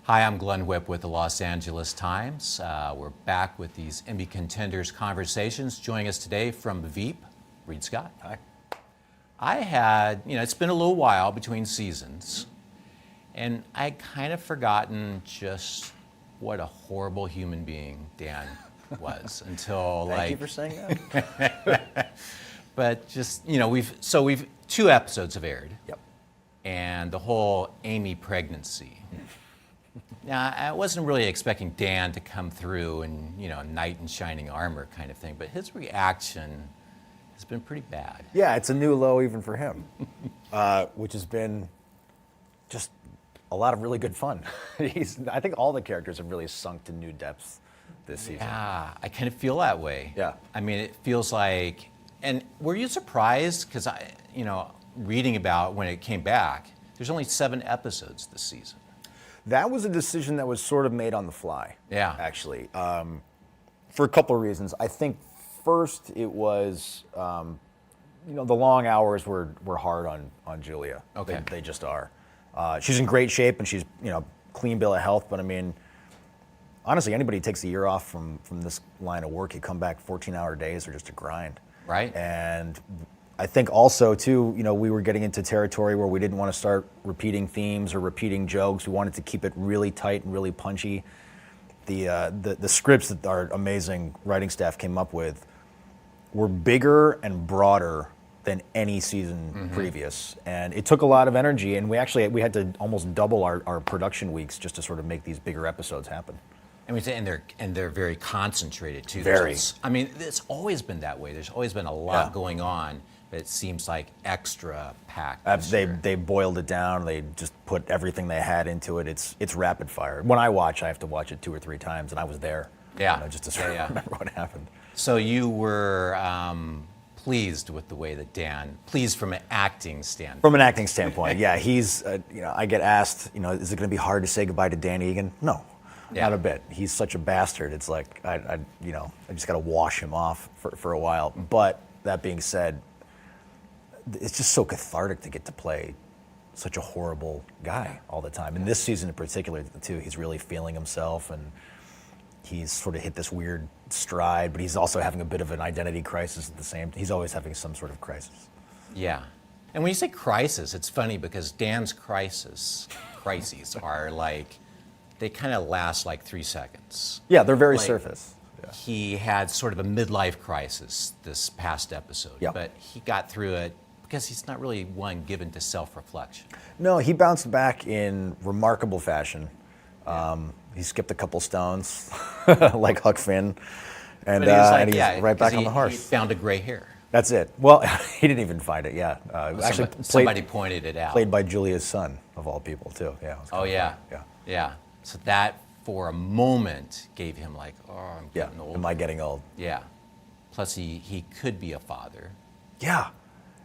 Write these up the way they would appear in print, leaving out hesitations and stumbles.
Hi, I'm Glenn Whipp with the Los Angeles Times. We're back with these Emmy Contenders conversations. Joining us today from Veep, Reid Scott. Hi. I had, it's been a little while between seasons, and I'd kind of forgotten just what a horrible human being Dan was until Thank you for saying that. But just, we've 2 episodes have aired. Yep. And the whole Amy pregnancy. Now, I wasn't really expecting Dan to come through and, knight in shining armor kind of thing, but his reaction has been pretty bad. Yeah, it's a new low even for him, which has been just a lot of really good fun. I think all the characters have really sunk to new depths this season. Yeah, I kind of feel that way. Yeah. I mean, it feels like, and were you surprised? Because reading about when it came back, there's only 7 episodes this season. That was a decision that was sort of made on the fly. Yeah. Actually, for a couple of reasons. I think first it was, the long hours were hard on Julia. Okay. They just are. She's in great shape and she's, clean bill of health. But I mean, honestly, anybody who takes a year off from this line of work, you come back 14-hour days are just a grind. Right. And I think also, too, we were getting into territory where we didn't want to start repeating themes or repeating jokes. We wanted to keep it really tight and really punchy. The scripts that our amazing writing staff came up with were bigger and broader than any season previous. And it took a lot of energy, and we had to almost double our production weeks just to sort of make these bigger episodes happen. And they're very concentrated, too. Very. It's always been that way. There's always been a lot going on. But it seems like extra packed. They boiled it down. They just put everything they had into it. It's rapid fire. When I watch, I have to watch it 2 or 3 times, and I was there. Yeah. Just to sort of remember what happened. So you were pleased with the way that pleased from an acting standpoint. From an acting standpoint, yeah. He's, I get asked, is it going to be hard to say goodbye to Dan Egan? No, not a bit. He's such a bastard. It's like I just got to wash him off for a while. But that being said, it's just so cathartic to get to play such a horrible guy all the time. And this season in particular, too, he's really feeling himself, and he's sort of hit this weird stride, but he's also having a bit of an identity crisis at the same time. He's always having some sort of crisis. Yeah. And when you say crisis, it's funny because Dan's crises are like, they kind of last like 3 seconds. Yeah, they're very surface. Yeah. He had sort of a midlife crisis this past episode, but he got through it because he's not really one given to self-reflection. No, he bounced back in remarkable fashion. He skipped a couple stones, like Huck Finn, and he's right back on the horse. He found a gray hair. That's it. Well, he didn't even find it. Yeah, somebody pointed it out. Played by Julia's son, of all people, too. Yeah. Yeah. So that, for a moment, gave him like, I'm getting old. Am I getting old? Yeah. Plus, he could be a father. Yeah.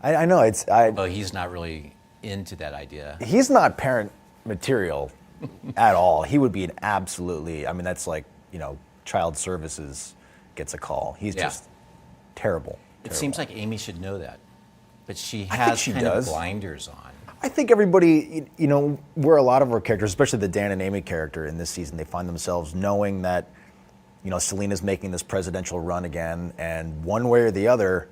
I know. But he's not really into that idea. He's not parent material at all. He would be an absolutely, that's like, child services gets a call. He's just terrible. It seems like Amy should know that. But she has of blinders on. I think everybody, where a lot of our characters, especially the Dan and Amy character in this season, they find themselves knowing that, Selena's making this presidential run again, and one way or the other,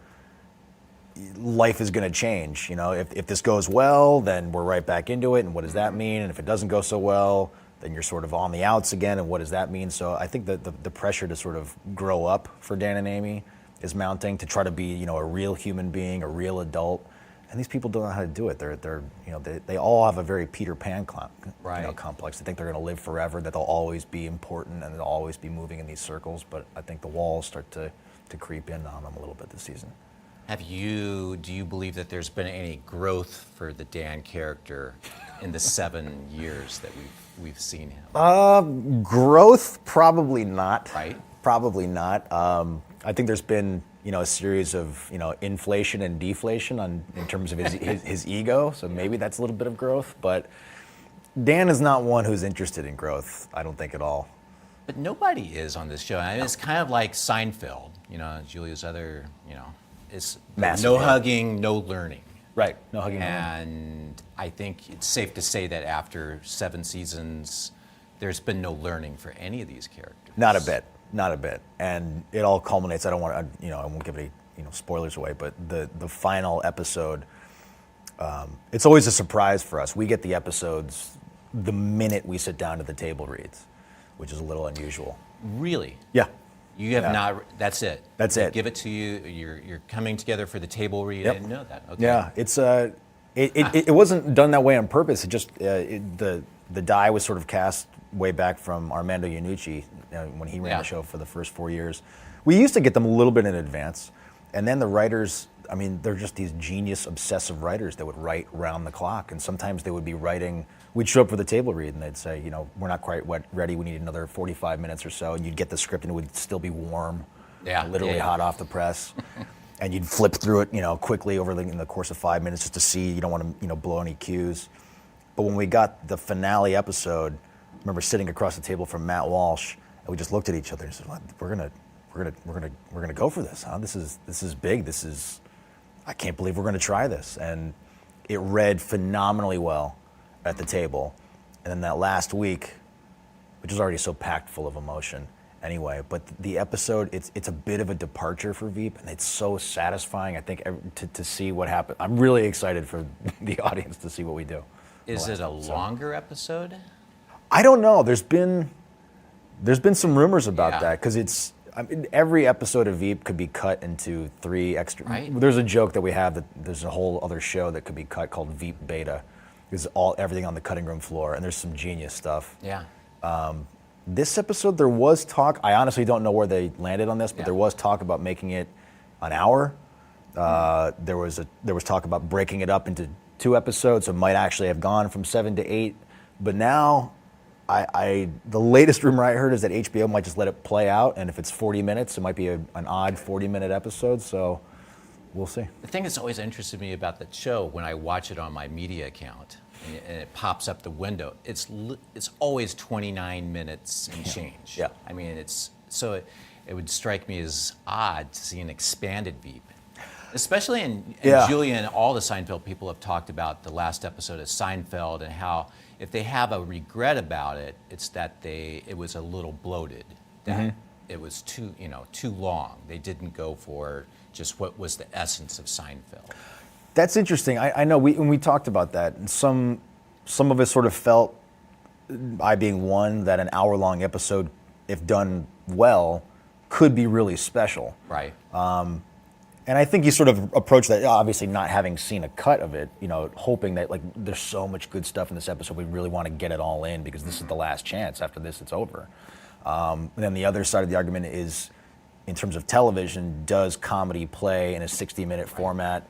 life is going to change. If this goes well, then we're right back into it, and what does that mean? And if it doesn't go so well, then you're sort of on the outs again, and what does that mean? So I think that the pressure to sort of grow up for Dan and Amy is mounting, to try to be, a real human being, a real adult. And these people don't know how to do it. They all have a very Peter Pan complex. They think they're going to live forever, that they'll always be important, and they'll always be moving in these circles. But I think the walls start to creep in on them a little bit this season. Do you believe that there's been any growth for the Dan character in the 7 years that we've seen him? Growth, probably not. Right? Probably not. I think there's been, a series of, inflation and deflation in terms of his ego. So maybe that's a little bit of growth. But Dan is not one who's interested in growth, I don't think at all. But nobody is on this show. It's kind of like Seinfeld, Julia's other, it's no hugging, no learning. Right, no hugging. And I think it's safe to say that after 7 seasons, there's been no learning for any of these characters. Not a bit, not a bit. And it all culminates. I don't want to, I won't give any, spoilers away. But the final episode, it's always a surprise for us. We get the episodes the minute we sit down at the table reads, which is a little unusual. Really? Yeah. You have not. That's it. That's They it. give it to you. You're coming together for the table read. Yep. I didn't know that. Okay. Yeah, it's it wasn't done that way on purpose. It just the die was sort of cast way back from Armando Iannucci when he ran the show for the first 4 years. We used to get them a little bit in advance, and then the writers. I mean, they're just these genius, obsessive writers that would write round the clock, and sometimes they would be writing. We'd show up for the table read, and they'd say, we're not quite ready. We need another 45 minutes or so, and you'd get the script, and it would still be warm, literally hot off the press, and you'd flip through it, quickly in the course of 5 minutes just to see. You don't want to, blow any cues. But when we got the finale episode, I remember sitting across the table from Matt Walsh, and we just looked at each other and said, well, we're gonna go for this, huh? This is big. I can't believe we're going to try this. And it read phenomenally well at the table. And then that last week, which was already so packed full of emotion anyway, but the episode, it's a bit of a departure for Veep, and it's so satisfying, I think, to see what happened. I'm really excited for the audience to see what we do. Is it a longer episode? I don't know. There's been some rumors about that, because every episode of Veep could be cut into 3 extra. Right. There's a joke that we have that there's a whole other show that could be cut called Veep Beta. It's everything on the cutting room floor, and there's some genius stuff. Yeah. This episode, there was talk. I honestly don't know where they landed on this, but there was talk about making it an hour. There was talk about breaking it up into 2 episodes, so it might actually have gone from 7 to 8. But now, the latest rumor I heard is that HBO might just let it play out, and if it's 40 minutes, it might be an odd 40-minute episode, so we'll see. The thing that's always interested me about that show, when I watch it on my media account, and it pops up the window, it's always 29 minutes and change. Yeah. I mean, it would strike me as odd to see an expanded Veep. Especially in Julia and all the Seinfeld people have talked about the last episode of Seinfeld, and how if they have a regret about it, it's that it was a little bloated, that it was too long. They didn't go for just what was the essence of Seinfeld. That's interesting. I know when we talked about that, and some of us sort of felt, I being one, that an hour-long episode, if done well, could be really special. Right. And I think you sort of approach that, obviously not having seen a cut of it, hoping that there's so much good stuff in this episode, we really want to get it all in because this is the last chance. After this, it's over. And then the other side of the argument is, in terms of television, does comedy play in a 60-minute format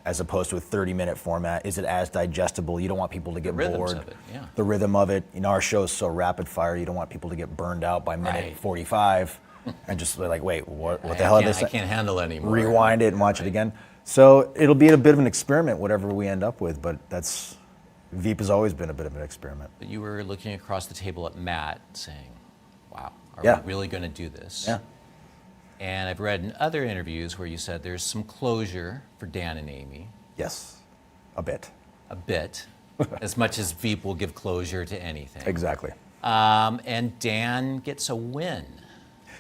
as opposed to a 30-minute format? Is it as digestible? You don't want people to get bored. Of it, yeah. The rhythm of it. Our show is so rapid fire, you don't want people to get burned out by minute 45. And just like, wait, what the hell is this? I can't handle it anymore. Rewind it and watch it again. So it'll be a bit of an experiment, whatever we end up with. But Veep has always been a bit of an experiment. But you were looking across the table at Matt, saying, "Wow, are we really going to do this?" Yeah. And I've read in other interviews where you said there's some closure for Dan and Amy. Yes, a bit. A bit, as much as Veep will give closure to anything. Exactly. And Dan gets a win.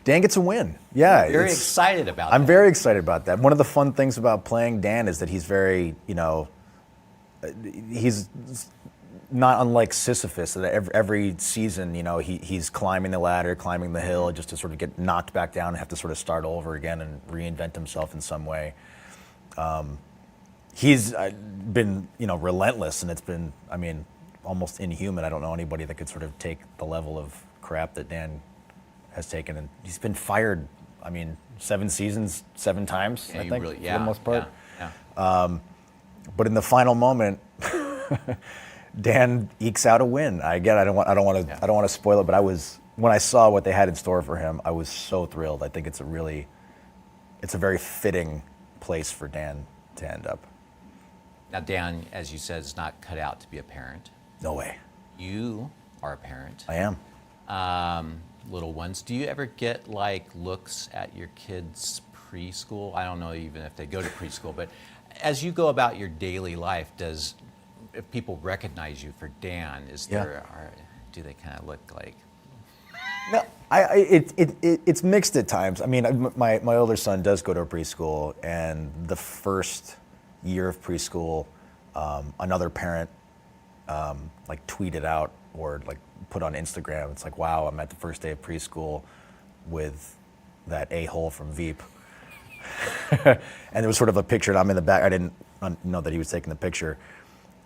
Dan gets a win. Yeah. Very excited about that. I'm very excited about that. One of the fun things about playing Dan is that he's very, he's not unlike Sisyphus. That every season, he's climbing the ladder, climbing the hill, just to sort of get knocked back down and have to sort of start over again and reinvent himself in some way. He's been, relentless, and it's been, almost inhuman. I don't know anybody that could sort of take the level of crap that Dan has taken, and he's been fired. 7 seasons, 7 times. I think, for the most part. Yeah. But in the final moment, Dan ekes out a win. I don't want to spoil it, but when I saw what they had in store for him, I was so thrilled. I think it's a very fitting place for Dan to end up. Now, Dan, as you said, is not cut out to be a parent. No way. You are a parent. I am. Little ones. Do you ever get looks at your kids' preschool? I don't know even if they go to preschool, but as you go about your daily life, if people recognize you for Dan, do they kind of look like? No, it's mixed at times. I mean, my older son does go to a preschool, and the first year of preschool, another parent like tweeted out or like put on Instagram. It's like, wow, I'm at the first day of preschool with that a-hole from Veep. And there was sort of a picture, and I'm in the back. I didn't know that he was taking the picture.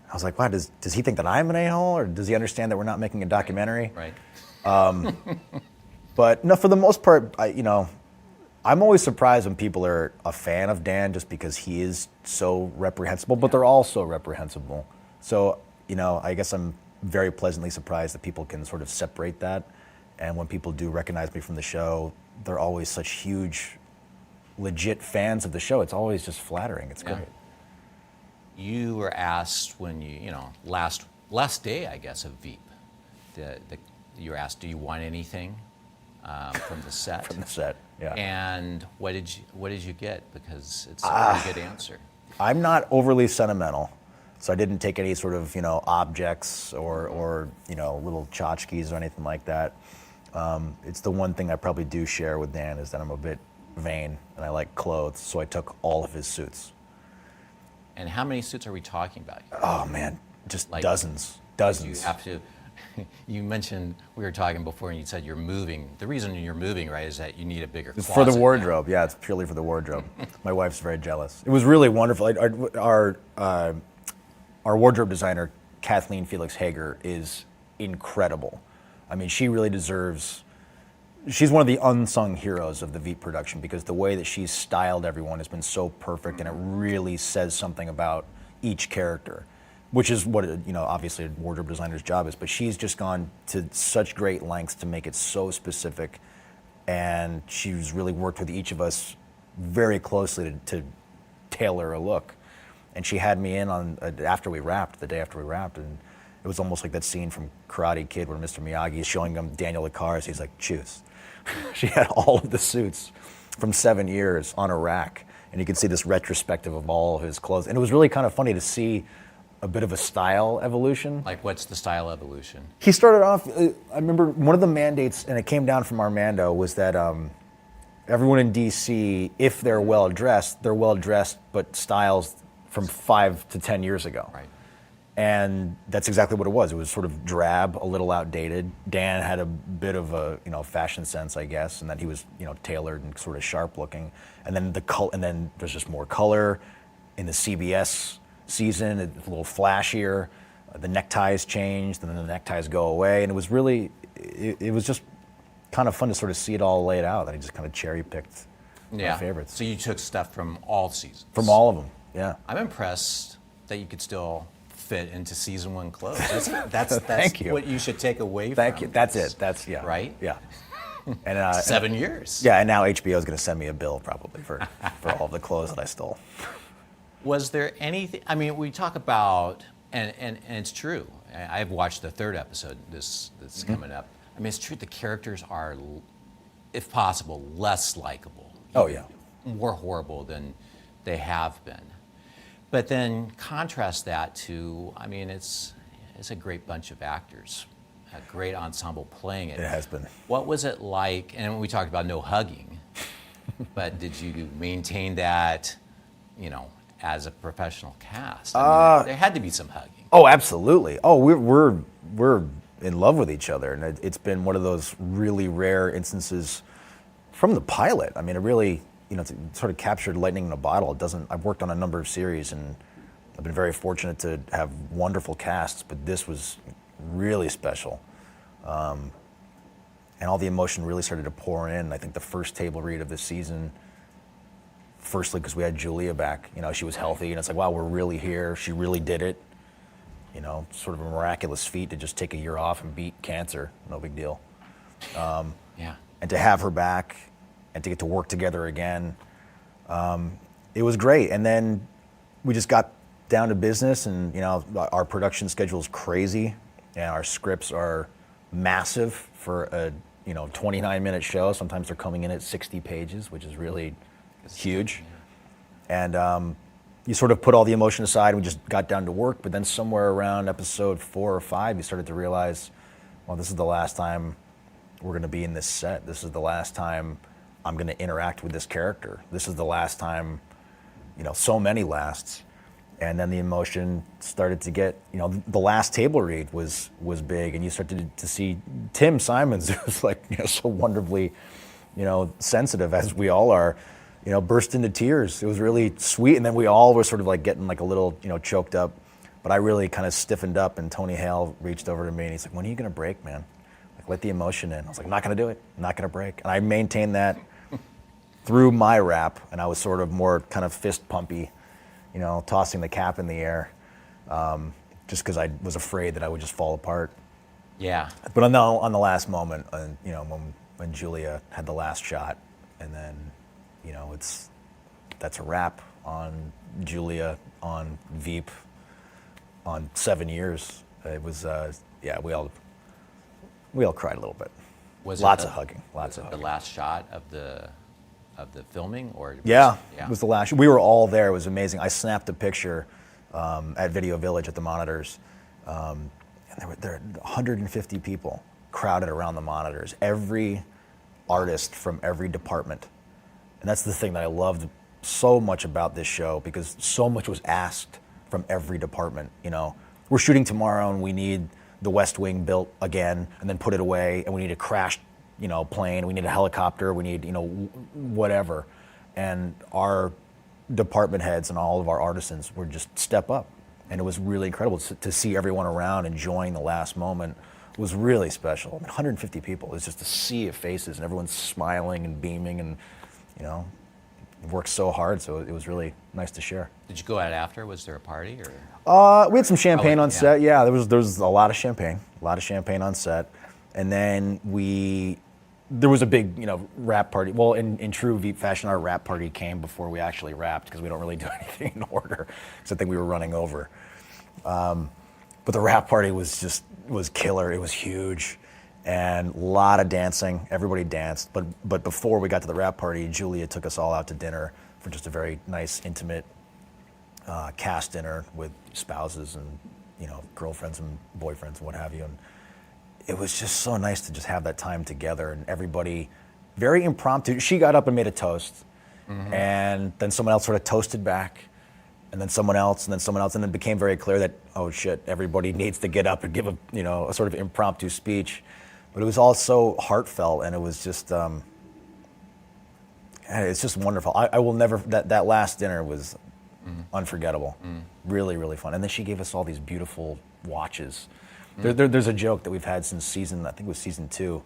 I was like, wow, does he think that I'm an a-hole, or does he understand that we're not making a documentary? Right. But no, for the most part, I'm always surprised when people are a fan of Dan just because he is so reprehensible, but they're all so reprehensible. So, I guess I'm very pleasantly surprised that people can sort of separate that. And when people do recognize me from the show, they're always such huge, legit fans of the show. It's always just flattering. It's great. You were asked when last day, I guess, of Veep, you were asked, do you want anything from the set? From the set, yeah. And what did you get? Because it's a pretty good answer. I'm not overly sentimental, so I didn't take any sort of objects or little tchotchkes or anything like that. It's the one thing I probably do share with Dan is that I'm a bit vain and I like clothes, so I took all of his suits. And how many suits are we talking about? Oh man, just like dozens. You have to. You mentioned, we were talking before, and you said you're moving. The reason you're moving, right, is that you need a bigger closet. It's for the wardrobe. Yeah, it's purely for the wardrobe. My wife's very jealous. It was really wonderful. Our wardrobe designer, Kathleen Felix Hager, is incredible. I mean, she really deserves. She's one of the unsung heroes of the Veep production because the way that she's styled everyone has been so perfect, and it really says something about each character, which is what obviously a wardrobe designer's job is. But she's just gone to such great lengths to make it so specific, and she's really worked with each of us very closely to tailor a look. And she had me in on the day after we wrapped, and it was almost like that scene from Karate Kid where Mr. Miyagi is showing him Daniel the cars. He's like, choose. She had all of the suits from 7 years on a rack, and you could see this retrospective of all of his clothes. And it was really kind of funny to see a bit of a style evolution. Like, what's the style evolution? He started off, I remember one of the mandates, and it came down from Armando, was that everyone in DC, if they're well dressed, but styles from 5 to 10 years ago. Right. And that's exactly what it was. It was sort of drab, a little outdated. Dan had a bit of a fashion sense, I guess, and that he was tailored and sort of sharp looking. And then and then there's just more color in the CBS season. It's a little flashier. The neckties changed, and then the neckties go away. And it was really, it was just kind of fun to sort of see it all laid out. That I just kind of cherry picked my favorites. So you took stuff from all seasons. From all of them, yeah. I'm impressed that you could still fit into season 1 clothes. That's Thank you. What you should take away Thank from. you. That's it. That's yeah. Right? Yeah. And 7 years. Yeah, and now HBO is going to send me a bill probably for all of the clothes that I stole. Was there anything? I mean, we talk about, and it's true. I've watched the 3rd episode that's coming up. I mean, it's true. The characters are, if possible, less likable. Oh yeah. More horrible than they have been. But then contrast that to, I mean, it's a great bunch of actors, a great ensemble playing it. It has been. What was it like? And we talked about no hugging, but did you maintain that, as a professional cast? I mean, there had to be some hugging. Oh, absolutely. Oh, we're in love with each other, and it's been one of those really rare instances from the pilot. I mean, it really. It sort of captured lightning in a bottle. I've worked on a number of series, and I've been very fortunate to have wonderful casts, but this was really special. And all the emotion really started to pour in. I think the first table read of this season, firstly, because we had Julia back, she was healthy, and it's like, wow, we're really here. She really did it. Sort of a miraculous feat to just take a year off and beat cancer. No big deal. Yeah. And to have her back, and to get to work together again, it was great. And then we just got down to business, and our production schedule is crazy, and our scripts are massive for a 29-minute show. Sometimes they're coming in at 60 pages, which is really huge. And you sort of put all the emotion aside, and we just got down to work. But then somewhere around episode 4 or 5, you started to realize well, this is the last time we're going to be in this set. This is the last time I'm going to interact with this character. This is the last time, so many lasts. And then the emotion started to get, the last table read was big, and you started to see Tim Simons, who was like, so wonderfully, sensitive as we all are, burst into tears. It was really sweet, and then we all were sort of like getting like a little, choked up. But I really kind of stiffened up, and Tony Hale reached over to me and he's like, "When are you going to break, man? Like, let the emotion in." I was like, "I'm not going to do it. I'm not going to break." And I maintained that through my rap, and I was sort of more kind of fist pumpy, tossing the cap in the air, just because I was afraid that I would just fall apart. Yeah. But on the last moment, when Julia had the last shot, and then, that's a wrap on Julia, on Veep, on 7 years. It was, we all cried a little bit. Lots of hugging. The last shot of the filming, or it was the last. We were all there. It was amazing. I snapped a picture at Video Village at the monitors, and there were 150 people crowded around the monitors. Every artist from every department, and that's the thing that I loved so much about this show, because so much was asked from every department. We're shooting tomorrow, and we need the West Wing built again, and then put it away, and we need a crashed, plane, we need a helicopter, we need, whatever. And our department heads and all of our artisans were just step up. And it was really incredible to see everyone around enjoying the last moment. It was really special. 150 people. It was just a sea of faces, and everyone's smiling and beaming, and, worked so hard, so it was really nice to share. Did you go out after? Was there a party, or? We had some champagne on set. Yeah, there was a lot of champagne on set, and then there was a big rap party. Well, in true Veep fashion, our rap party came before we actually rapped, because we don't really do anything in order. So I think we were running over. But the rap party was killer. It was huge. And a lot of dancing. Everybody danced. But before we got to the rap party, Julia took us all out to dinner for just a very nice, intimate cast dinner with spouses and girlfriends and boyfriends and what have you. And it was just so nice to just have that time together, and everybody very impromptu. She got up and made a toast, and then someone else sort of toasted back, and then someone else, and then someone else, and it became very clear that, oh shit, everybody needs to get up and give a sort of impromptu speech. But it was all so heartfelt, and it was just, it's just wonderful. I will never, that last dinner was unforgettable. Really, really fun. And then she gave us all these beautiful watches. There's a joke that we've had since I think it was season 2,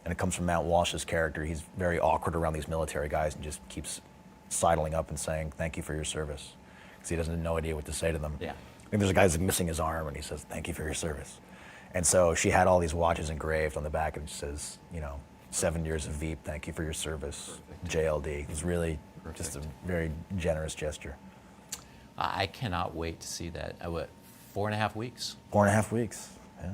and it comes from Matt Walsh's character. He's very awkward around these military guys and just keeps sidling up and saying, "Thank you for your service," because he doesn't have no idea what to say to them. Yeah. I think there's a guy who's missing his arm, and he says, "Thank you for your service." And so she had all these watches engraved on the back, and it says, 7 years of Veep, thank you for your service, JLD. It was really just a very generous gesture. I cannot wait to see that. 4.5 weeks? 4.5 weeks, yeah.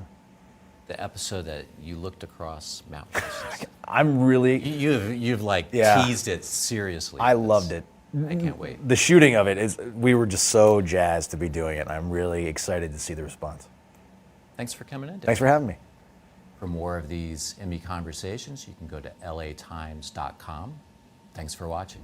The episode that you looked across Mount Versus. I'm really... You've teased it seriously. I loved it. I can't wait. The shooting of it, we were just so jazzed to be doing it. I'm really excited to see the response. Thanks for coming in, Dave. Thanks for having me. For more of these Emmy conversations, you can go to latimes.com. Thanks for watching.